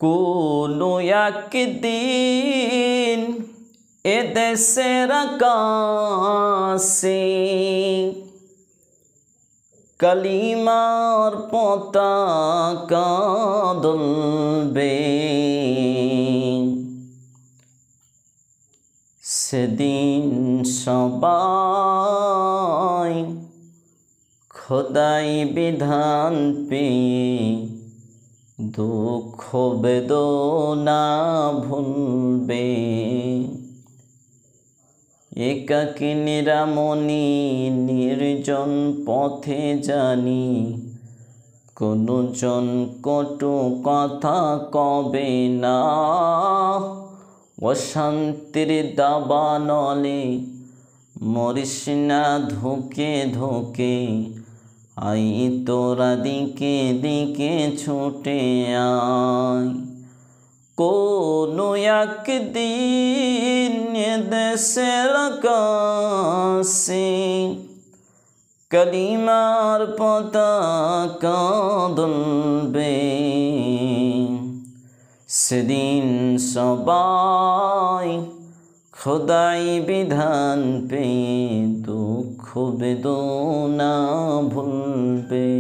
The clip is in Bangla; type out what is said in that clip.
কোনো একদিন এদেশের আকাশে কালিমার পতাকা দুলবে, সেদিন সবাই খোদাই বিধান পেয়ে দুঃখ বেদনা ভুলবে। একাকী নিরামনি নির্জন পথে জানি, কোনো জন কটু কথা কবে না। অশান্তির দাবানলে মরিস না ধুকে ধুকে, আই তোরা দিকে দিকে ছুটে আয়। কোনো একদিন দেশের আকাশে কালিমার পতাকা দুলবে, সেদিন সবাই খোদাই বিধান পেয়ে দুঃখ বেদনা ভুলবে।